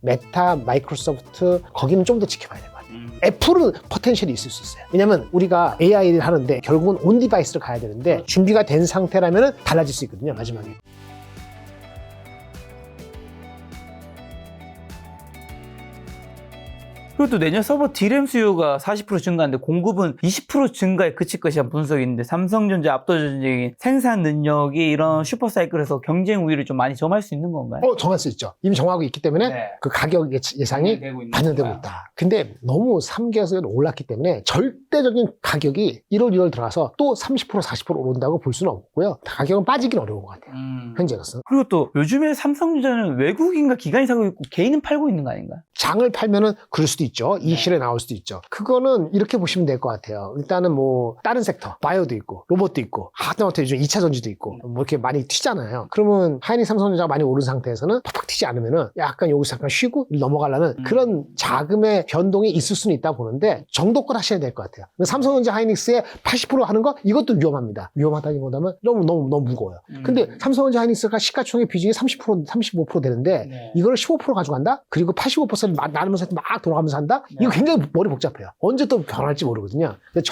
메타, 마이크로소프트 거기는 좀 더 지켜봐야 될 것 같아요. 애플은 포텐셜이 있을 수 있어요. 왜냐면 우리가 AI를 하는데 결국은 온 디바이스로 가야 되는데 준비가 된 상태라면 달라질 수 있거든요, 마지막에. 그리고 또 내년 서버 D램 수요가 40% 증가하는데 공급은 20% 증가에 그칠 것이란 분석이 있는데 삼성전자 압도적인 생산 능력이 이런 슈퍼사이클에서 경쟁 우위를 좀 많이 점할 수 있는 건가요? 정할 수 있죠. 이미 정하고 있기 때문에 네. 그 가격 예상이 반영되고 있다. 근데 너무 3개월에 올랐기 때문에 절대적인 가격이 1월, 2월 들어가서 또 30%, 40% 오른다고 볼 수는 없고요. 가격은 빠지긴 어려운 것 같아요. 현재로서. 그리고 또 요즘에 삼성전자는 외국인과 기관이 사고 있고 개인은 팔고 있는 거 아닌가요? 장을 팔면은 그럴 수도 있죠. 이 실에 나올 수도 있죠. 그거는 이렇게 보시면 될 것 같아요. 일단은 뭐 다른 섹터, 바이오도 있고 로봇도 있고 하다못해 요즘 2차 전지도 있고 뭐 이렇게 많이 튀잖아요. 그러면 하이닉스 삼성전자가 많이 오른 상태에서는 팍팍 튀지 않으면은 약간 여기서 잠깐 쉬고 넘어가려는 그런 자금의 변동이 있을 수는 있다 보는데 정도껏 하셔야 될 것 같아요. 삼성전자 하이닉스의 80% 하는 거 이것도 위험합니다. 위험하다기보다는 너무 무거워요. 근데 삼성전자 하이닉스가 시가총액 비중이 30%, 35% 되는데 이걸 15% 가져간다? 그리고 85% 나누면서 막 돌아가면서 한다? 이거 굉장히 머리 복잡해요. 언제 또 변할지 모르거든요. 근데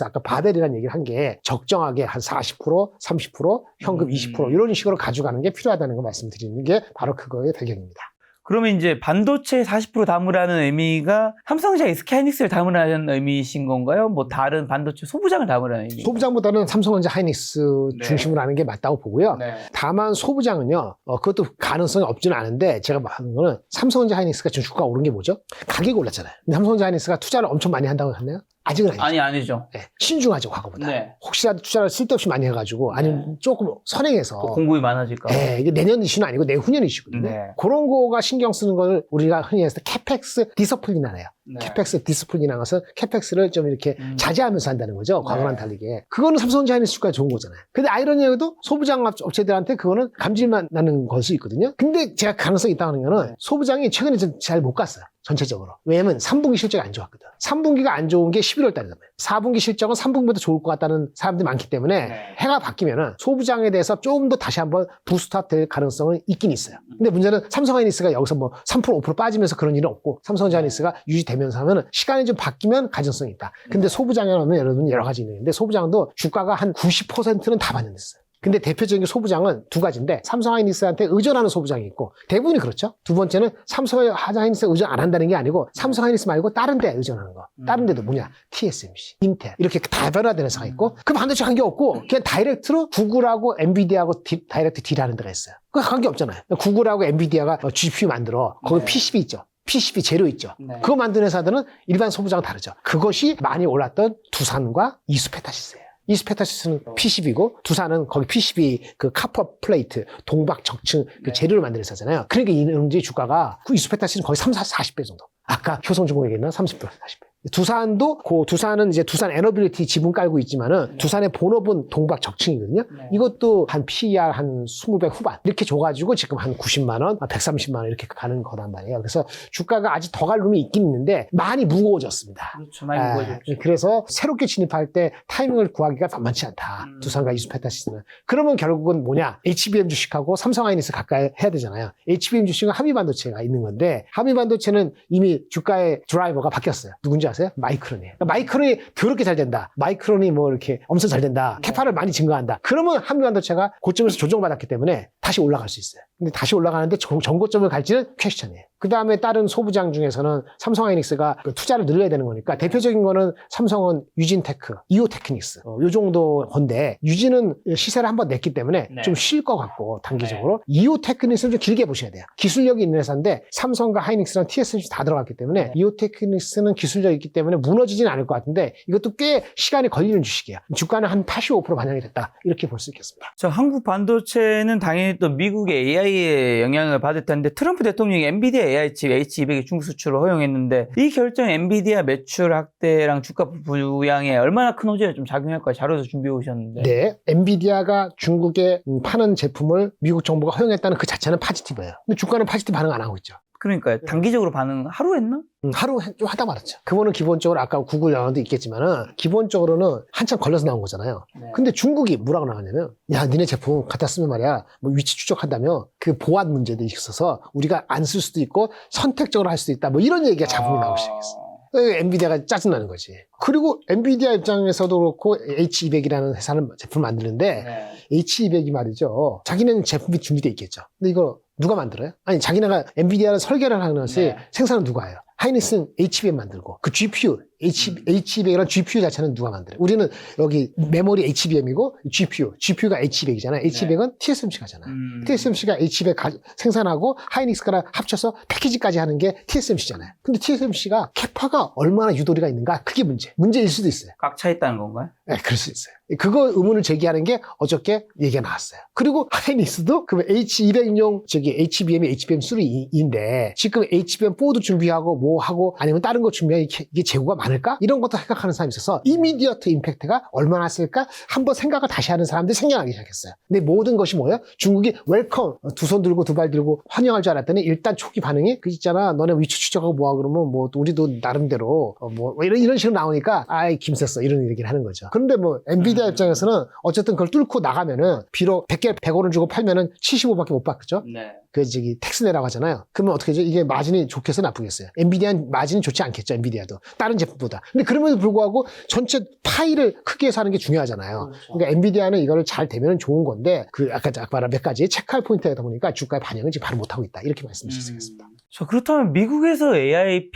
아까 바벨이라는 얘기를 한 게 적정하게 한 40%, 30%, 현금 20% 이런 식으로 가져가는 게 필요하다는 거 말씀드리는 게 바로 그거의 배경입니다. 그러면 이제 반도체 40% 담으라는 의미가 삼성전자 SK 하이닉스를 담으라는 의미이신 건가요? 뭐 다른 반도체 소부장을 담으라는 의미? 소부장보다는 삼성전자 하이닉스 중심으로 하는 게 맞다고 보고요. 다만 소부장은요, 그것도 가능성이 없지는 않은데 제가 하는 거는 삼성전자 하이닉스가 지금 주가가 오른 게 뭐죠? 가격이 올랐잖아요. 근데 삼성전자 하이닉스가 투자를 엄청 많이 한다고 했나요? 아직은 아니죠. 아니죠. 네, 신중하죠, 과거보다. 네. 혹시라도 투자를 쓸데없이 많이 해가지고, 아니면 조금 선행해서. 공급이 많아질까? 네, 이게 내년 이슈는 아니고 내후년 이슈거든요. 네. 그런 거가 신경 쓰는 걸 우리가 흔히 해서 캐펙스 디서플린이라고 해요. 캐펙스 디스플린이라는 것은 캐펙스를 좀 이렇게 자제하면서 한다는 거죠. 과거랑 다르게. 그거는 삼성전자 하이닉스가 좋은 거잖아요. 근데 아이러니하게도 소부장 업체들한테 그거는 감질만 나는 걸 수 있거든요. 근데 제가 가능성이 있다는 거는 소부장이 최근에 좀 잘 못 갔어요. 전체적으로. 왜냐면 3분기 실적이 안 좋았거든. 3분기가 안 좋은 게 11월 달이잖아요. 4분기 실적은 3분기보다 좋을 것 같다는 사람들이 많기 때문에 해가 바뀌면은 소부장에 대해서 조금 더 다시 한번 부스트업 될 가능성은 있긴 있어요. 근데 문제는 삼성하이닉스가 여기서 뭐 3%, 5% 빠지면서 그런 일은 없고 삼성전자 하이닉스가 유지되면서 하면은 시간이 좀 바뀌면 가능성이 있다. 근데 소부장에 하면 여러분 여러 가지 있는데 소부장도 주가가 한 90%는 다 반영됐어요. 근데 대표적인 소부장은 두 가지인데 삼성 하이닉스한테 의존하는 소부장이 있고 대부분이 그렇죠. 두 번째는 삼성 하이닉스에 의존 안 한다는 게 아니고 삼성 하이닉스 말고 다른 데 의존하는 거. 다른 데도 뭐냐? TSMC, 인텔 이렇게 다 변화되는 회사가 있고 그 반도체 관계 없고 그냥 다이렉트로 구글하고 엔비디아하고 다이렉트 딜하는 데가 있어요. 그 관계 없잖아요. 구글하고 엔비디아가 GPU 만들어. 거기 PCB 있죠. PCB 재료 있죠. 그거 만드는 회사들은 일반 소부장은 다르죠. 그것이 많이 올랐던 두산과 이수페타시스예요. 이수페타시스는 PCB고 두산은 거기 PCB 그 카퍼 플레이트 동박 적층 그 재료를 만드는 회사잖아요. 그러니까 이런지 주가가 그 이수페타시스는 거의 40배 정도. 아까 효성중공 얘기했나? 30배, 40배. 두산도, 두산은 이제 두산 에너빌리티 지분 깔고 있지만은 두산의 본업은 동박 적층이거든요. 이것도 한 PER 한 20배 후반 이렇게 줘가지고 지금 한 90만원, 130만원 이렇게 가는 거란 말이에요. 그래서 주가가 아직 더 갈 룸이 있긴 있는데 많이 무거워졌습니다. 그렇죠. 많이 무거워졌죠. 그래서 새롭게 진입할 때 타이밍을 구하기가 만만치 않다. 두산과 이수페타시스는. 그러면 결국은 뭐냐? HBM 주식하고 삼성하이닉스 가까이 해야 되잖아요. HBM 주식은 한미반도체가 있는 건데 한미반도체는 이미 주가의 드라이버가 바뀌었어요. 누군지 아세요? 마이크론이에요. 그러니까 마이크론이 더럽게 잘 된다. 마이크론이 뭐 이렇게 엄청 잘 된다. 캐파를 많이 증가한다. 그러면 한미반도체가 고점에서 조정받았기 때문에 다시 올라갈 수 있어요. 근데 다시 올라가는데 전고점을 갈지는 퀘스천이에요. 그 다음에 다른 소부장 중에서는 삼성하이닉스가 투자를 늘려야 되는 거니까 대표적인 거는 삼성은 유진테크, 이오테크닉스 요 정도 건데 유진은 시세를 한번 냈기 때문에 좀 쉴 것 같고 단기적으로 이오테크닉스는 좀 길게 보셔야 돼요. 기술력이 있는 회사인데 삼성과 하이닉스랑 TSMC 다 들어갔기 때문에 이오테크닉스는 기술력이 있기 때문에 무너지진 않을 것 같은데 이것도 꽤 시간이 걸리는 주식이에요. 주가는 한 85% 반영이 됐다. 이렇게 볼 수 있겠습니다. 자, 한국 반도체는 당연히 또 미국의 AI의 영향을 받을 텐데 트럼프 대통령이 엔비디아 AI 칩 H200의 중국 수출을 허용했는데 이 결정이 엔비디아 매출 확대랑 주가 부양에 얼마나 큰 호재를 좀 작용할까요? 자료에서 준비해 오셨는데. 네, 엔비디아가 중국에 파는 제품을 미국 정부가 허용했다는 그 자체는 파지티브예요. 근데 주가는 파지티브 반응 안 하고 있죠. 그러니까요. 단기적으로 반응 하루 했나? 하루 좀 하다 말았죠. 그거는 기본적으로 아까 구글 영화도 있겠지만은 기본적으로는 한참 걸려서 나온 거잖아요. 네. 근데 중국이 뭐라고 나왔냐면 야 니네 제품 갖다 쓰면 말이야 뭐 위치 추적한다며 그 보안 문제도 있어서 우리가 안 쓸 수도 있고 선택적으로 할 수도 있다 뭐 이런 얘기가 자본이 나오기 시작했어. 엔비디아가 짜증나는 거지. 그리고 엔비디아 입장에서도 그렇고 H200이라는 회사는 제품을 만드는데 네. H200이 말이죠. 자기는 제품이 준비돼 있겠죠. 근데 이거 누가 만들어요? 아니 자기네가 엔비디아를 설계를 하는 것이 네. 생산은 누가 해요? 하이닉스는 HBM 만들고 그 GPU, H200이라는 GPU 자체는 누가 만들어요? 우리는 여기 메모리 HBM이고 GPU가 H200이잖아요. H200은 TSMC가 하잖아요. TSMC가 H200 생산하고 하이닉스가 합쳐서 패키지까지 하는 게 TSMC잖아요. 근데 TSMC가 캐파가 얼마나 유도리가 있는가? 그게 문제일 수도 있어요. 각 차 있다는 건가요? 네, 그럴 수 있어요. 그거 의문을 제기하는 게 어저께 얘기가 나왔어요. 그리고 하이닉스도 그 H200용 HBM이 HBM3인데 지금 HBM4도 준비하고 뭐 하고 아니면 다른 거 준비하고 이게 재고가 많을까? 이런 것도 생각하는 사람이 있어서 이미디어트 임팩트가 얼마나 쓸까? 한번 생각을 다시 하는 사람들이 생겨나기 시작했어요. 근데 모든 것이 뭐예요? 중국이 웰컴 두 손 들고 두 발 들고 환영할 줄 알았더니 일단 초기 반응이 그 있잖아 너네 위치 추적하고 뭐하고 그러면 뭐 우리도 나름대로 뭐 이런 식으로 나오니까 아이 김셌어 이런 얘기를 하는 거죠. 그런데 뭐 엔비디아 입장에서는 어쨌든 그걸 뚫고 나가면은 비록 100개 100원을 주고 팔면은 75밖에 못 받겠죠. 네. 그 텍스 내라고 하잖아요. 그러면 어떻게 되죠? 이게 마진이 좋겠어 나쁘겠어요? 엔비디아는 마진이 좋지 않겠죠. 엔비디아도 다른 제품보다. 근데 그럼에도 불구하고 전체 파이를 크게 해서 하는 게 중요하잖아요. 그렇죠. 그러니까 엔비디아는 이거를 잘 되면 좋은 건데 그 아까 말한 몇 가지 체크할 포인트가 보니까 주가의 반영을 지금 바로 못 하고 있다. 이렇게 말씀을 드리겠습니다. 자, 그렇다면 미국에서 AI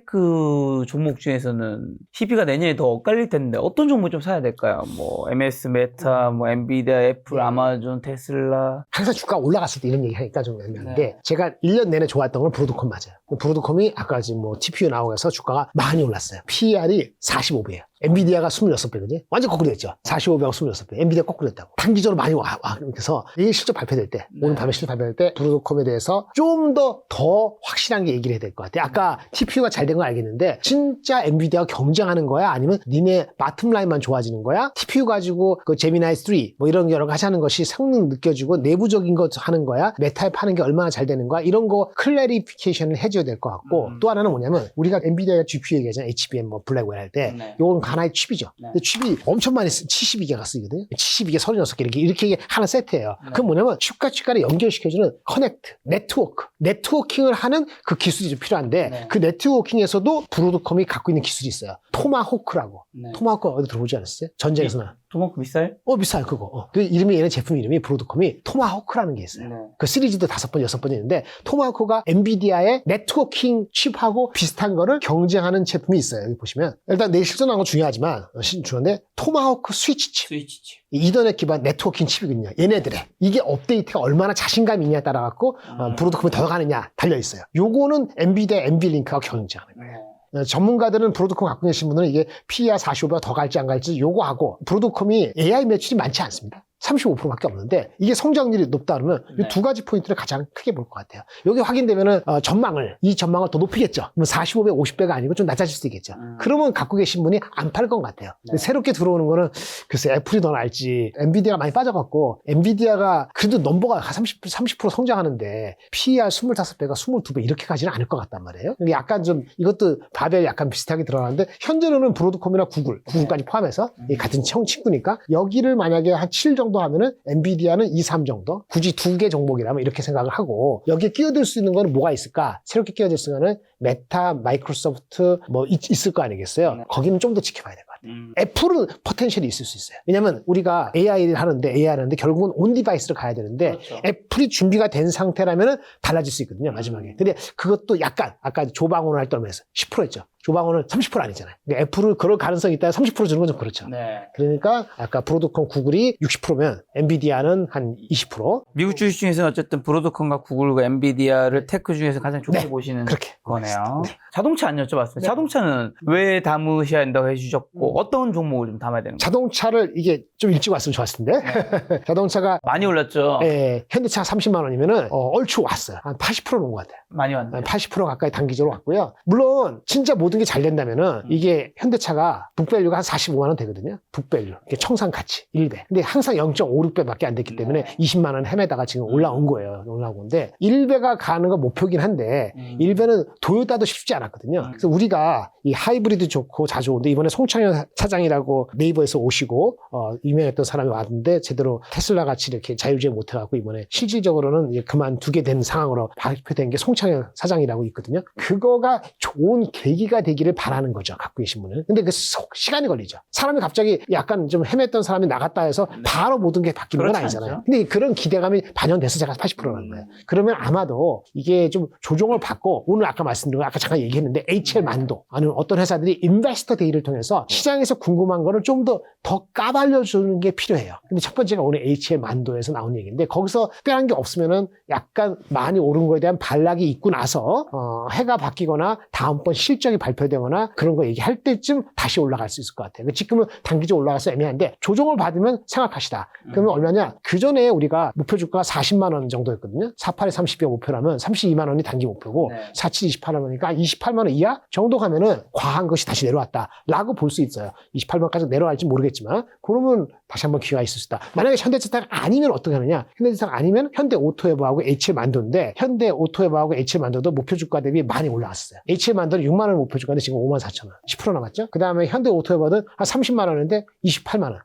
빅테크 종목 중에서는 TV가 내년에 더 엇갈릴 텐데 어떤 종목 좀 사야 될까요? 뭐 MS, 메타, 뭐 엔비디아, 애플, 아마존, 테슬라. 항상 주가가 올라갔을 때 이런 얘기 하니까 좀 애매한데 네. 제가 1년 내내 좋았던 건 브로드컴 맞아요. 브로드컴이 아까 지금 뭐 TPU 나오고 해서 주가가 많이 올랐어요. PER이 45배예요. 엔비디아가 26배거든요. 완전 거꾸로 됐죠. 45배하고 26배. 엔비디아 거꾸로 됐다고. 단기적으로 많이 와. 그래서 이게 실적 발표될 때, 오늘 밤에 실적 발표될 때 브로드컴에 대해서 좀 더 확실한 게 얘기를 해야 될 것 같아요. 아까 TPU가 잘 된 건 알겠는데 진짜 엔비디아가 경쟁하는 거야? 아니면 니네 바텀라인만 좋아지는 거야? TPU 가지고 그 제미나이 3 뭐 이런 여러 가지 하는 것이 성능 느껴지고 내부적인 것 하는 거야? 메타에 파는 게 얼마나 잘 되는 거야? 이런 거 클래리피케이션을 해줘야 될 것 같고 또 하나는 뭐냐면 우리가 엔비디아가 GPU 얘기하잖아요. HBM 뭐 블랙웰 할 때 이건 하나의 칩이죠. 근데 칩이 엄청 많이 72개가 쓰거든요. 72개, 36개 이렇게 하나 세트예요. 그건 뭐냐면 칩과 칩과를 연결시켜주는 커넥트, 네트워킹을 하는 그 기술이 좀 필요한데 그 네트워킹에서도 브로드컴이 갖고 있는 기술이 있어요. 토마호크라고. 토마호크 어디 들어보지 않았어요? 전쟁에서나. 토마호크 비싸요? 비싸요, 그거. 그 이름이, 얘네 제품 이름이 브로드컴이 토마호크라는 게 있어요. 그 시리즈도 5번, 6번 있는데, 토마호크가 엔비디아의 네트워킹 칩하고 비슷한 거를 경쟁하는 제품이 있어요. 여기 보시면. 일단 내일 실전 나온 건 중요하지만, 중요한데, 토마호크 스위치 칩. 이더넷 기반 네트워킹 칩이거든요. 얘네들의. 이게 업데이트가 얼마나 자신감이 있냐에 따라갖고, 브로드컴이 더 가느냐 달려있어요. 요거는 엔비디아, 엔비링크하고 경쟁하는 거예요. 전문가들은 브로드컴 갖고 계신 분들은 이게 PER 45배가 더 갈지 안 갈지 요거 하고 브로드컴이 AI 매출이 많지 않습니다. 35%밖에 없는데 이게 성장률이 높다 그러면 이 두 가지 포인트를 가장 크게 볼 것 같아요. 여기 확인되면은 이 전망을 더 높이겠죠. 그럼 45배, 50배가 아니고 좀 낮아질 수도 있겠죠. 그러면 갖고 계신 분이 안 팔 것 같아요. 근데 새롭게 들어오는 거는 글쎄 애플이 더 나을지 엔비디아가 많이 빠져갖고 엔비디아가 그래도 넘버가 30% 성장하는데 PER 25배가 22배 이렇게 가지는 않을 것 같단 말이에요. 근데 약간 좀 이것도 바벨 약간 비슷하게 들어가는데 현재로는 브로드컴이나 구글까지 포함해서 같은 친구니까 여기를 만약에 한 7 정도 하면은 엔비디아는 2, 3 정도 굳이 2개 종목이라면 이렇게 생각을 하고 여기에 끼어들 수 있는 거는 뭐가 있을까? 새롭게 끼어들 수 있는 거는 메타, 마이크로소프트 뭐 있을 거 아니겠어요? 거기는 좀 더 지켜봐야 될 것 같아요. 애플은 포텐셜이 있을 수 있어요. 왜냐면 우리가 AI를 하는데 결국은 온 디바이스로 가야 되는데 애플이 준비가 된 상태라면 달라질 수 있거든요. 마지막에. 근데 그것도 약간 아까 조방원을 할 때면서 10%였죠. 조방원은 30% 아니잖아요. 그러니까 애플을 그럴 가능성이 있다 30% 주는 건 좀 그렇죠. 그러니까 아까 브로드컴, 구글이 60%면 엔비디아는 한 20%. 미국 주식 중에서는 어쨌든 브로드컴과 구글과 엔비디아를 테크 중에서 가장 좋게 보시는 그렇게 거네요. 자동차 안 여쭤봤어요. 자동차는 왜 담으셔야 한다고 해주셨고 어떤 종목을 좀 담아야 되는 거예요? 자동차를 이게 좀 일찍 왔으면 좋았을 텐데 자동차가 많이 올랐죠? 현대차 30만 원이면은 얼추 왔어요. 한 80% 놓은 것 같아요. 많이 왔네요. 80% 가까이 단기적으로 왔고요. 물론 진짜 모든 모든 게 잘 된다면은 이게 현대차가 북밸류가 한 45만 원 되거든요. 북밸류. 이게 청산 가치 1배. 근데 항상 0.56배밖에 안 됐기 때문에 20만 원 헤매다가 지금 올라온 거예요. 올라온 건데 1배가 가는 건 목표긴 한데 1배는 도요타도 쉽지 않았거든요. 그래서 우리가 이 하이브리드 좋고 자주 오는데 이번에 송창현 사장이라고 네이버에서 오시고 유명했던 사람이 왔는데 제대로 테슬라 같이 이렇게 자율주행 못해갖고 이번에 실질적으로는 이제 그만두게 된 상황으로 발표된 게 송창현 사장이라고 있거든요. 그거가 좋은 계기가 되기를 바라는 거죠. 갖고 계신 분은. 근데 그 시간이 걸리죠. 사람이 갑자기 약간 좀 헤맸던 사람이 나갔다 해서 바로 모든 게 바뀌는 건 아니잖아요. 않죠. 근데 그런 기대감이 반영돼서 제가 80%라는 거예요. 그러면 아마도 이게 좀 조종을 받고 오늘 아까 말씀드린 거 아까 잠깐 얘기했는데 HL 만도 아니면 어떤 회사들이 인베스터 데이를 통해서 시장에서 궁금한 거를 좀 더 까발려주는 게 필요해요. 근데 첫 번째가 오늘 HL 만도에서 나온 얘기인데 거기서 특별한 게 없으면은 약간 많이 오른 거에 대한 반락이 있고 나서 해가 바뀌거나 다음번 실적이 발표되거나 그런 거 얘기할 때쯤 다시 올라갈 수 있을 것 같아요. 지금은 단기적으로 올라가서 애매한데 조정을 받으면 생각하시다. 그러면 얼마냐? 그 전에 우리가 목표 주가가 40만 원 정도였거든요. 48에 30이 목표라면 32만 원이 단기 목표고 47, 28만 원이니까 28만 원 이하 정도 가면은 과한 것이 다시 내려왔다라고 볼 수 있어요. 28만까지 내려갈지 모르겠지만 그러면 다시 한번 기회가 있을 수 있다. 만약에 현대차가 아니면 어떻게 하느냐? 현대차가 아니면 현대오토웨버하고 HL 만도인데 현대오토웨버하고 HL 만도도 목표 주가 대비 많이 올라갔어요. HL 만도는 6만 원 목표 주가인데 지금 5만 4천 원. 10% 남았죠? 그 다음에 현대오토웨버는 한 30만 원인데 28만 원.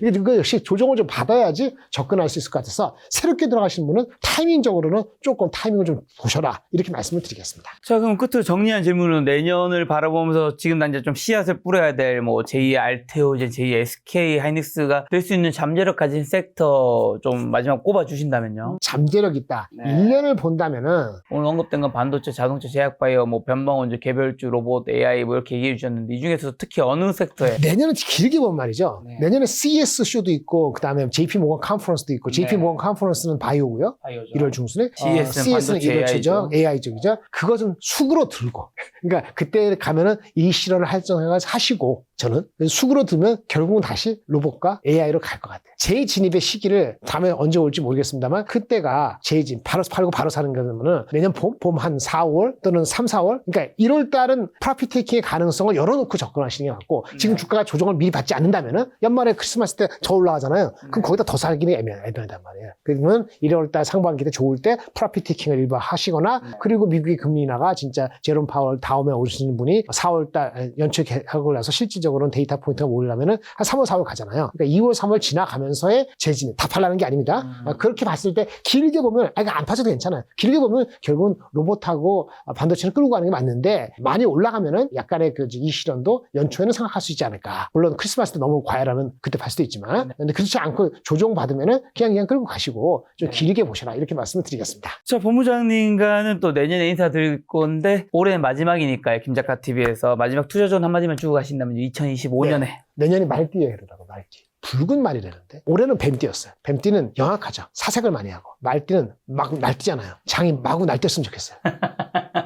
이거 역시 조정을 좀 받아야지 접근할 수 있을 것 같아서 새롭게 들어가시는 분은 타이밍적으로는 조금 타이밍을 좀 보셔라. 이렇게 말씀을 드리겠습니다. 자, 그럼 끝으로 정리한 질문은 내년을 바라보면서 지금 난 이제 좀 씨앗을 뿌려야 될 뭐 제2의 알테오젠, 제2의 SK 하이닉스가 될 수 있는 잠재력 가진 섹터 좀 마지막 꼽아주신다면요. 잠재력 있다. 네. 1년을 본다면은 오늘 언급된 건 반도체, 자동차, 제약바이오, 뭐 변방원주, 개별주, 로봇, AI 뭐 이렇게 얘기해 주셨는데 이 중에서 특히 어느 섹터에 내년은 길게 보면 말이죠. 네. 내년에 CES 쇼도 있고 그다음에 JP 모건 컨퍼런스도 있고 JP 모건 컨퍼런스는 바이오고요. 바이오죠. 1월 중순에 CES는 1월 반도체 초죠. AI 쪽이죠. 그것은 숙으로 들고. 그러니까 그때 가면은 이 실현을 할 생각을 하시고 저는 숙으로 들면 결국은 다시 로봇과 AI로 갈 것 같아요. 재진입의 시기를 다음에 언제 올지 모르겠습니다만 그때가 재진 바로 팔고 바로 사는 거면은 내년 봄 한 4, 5월 또는 3, 4월 그러니까 1월 달은 프로핏 테이킹의 가능성을 열어놓고 접근하시는 게 맞고 지금 주가가 조정을 미리 받지 않는다면은 연말에 크리스마스 때 더 올라가잖아요. 그럼 거기다 더 살기는 애매하단 말이에요. 그러면 1월 달 상반기 때 좋을 때 프로핏 테이킹을 일부 하시거나 그리고 미국의 금리 인하가 진짜 제롬 파월 다음에 오시는 분이 4월 달 연초하고 나서 실질적으로는 데이터 포인트가 오르려면은 한 3월, 4월 가잖아요. 그러니까 2월, 3월 지나가면서의 재진입 다 팔라는 게 아닙니다. 그렇게 봤을 때 길게 보면 이거 안 파셔도 괜찮아요. 길게 보면 결국은 로봇하고 반도체를 끌고 가는 게 맞는데 많이 올라가면은 약간의 이 실현도 연초에는 생각할 수 있지 않을까. 물론 크리스마스 때 너무 과열하면 그때 팔 수도 있지만 근데 그렇지 않고 조정 받으면은 그냥 끌고 가시고 좀 길게 보셔라 이렇게 말씀을 드리겠습니다. 자, 본부장님과는 또 내년에 인사드릴 건데 올해는 마지막이니까요. 김작가 TV에서 마지막 투자전 한마디만 주고 가신다면 2025년에 내년이 말띠예요, 이러더라고 말띠. 붉은 말이라는데 올해는 뱀띠였어요. 뱀띠는 영악하죠. 사색을 많이 하고 말띠는 막 날뛰잖아요. 장이 마구 날뛰었으면 좋겠어요.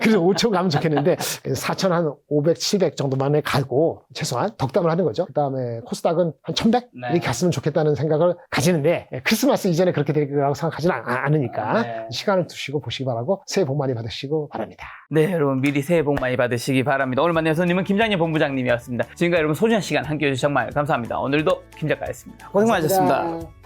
그래서 5천 가면 좋겠는데 4천 한 500, 700 정도만에 가고 최소한 덕담을 하는 거죠. 그 다음에 코스닥은 한 1100? 네. 이렇게 갔으면 좋겠다는 생각을 가지는데 크리스마스 이전에 그렇게 될 거라고 생각하지는 않으니까 네. 시간을 두시고 보시기 바라고 새해 복 많이 받으시고 바랍니다. 네, 여러분 미리 새해 복 많이 받으시기 바랍니다. 오늘 만난 손님은 김장님 본부장님이었습니다. 지금까지 여러분 소중한 시간 함께해 주셔서 정말 감사합니다. 오늘도 김작가였습니다. 고생 많으셨습니다. 감사합니다.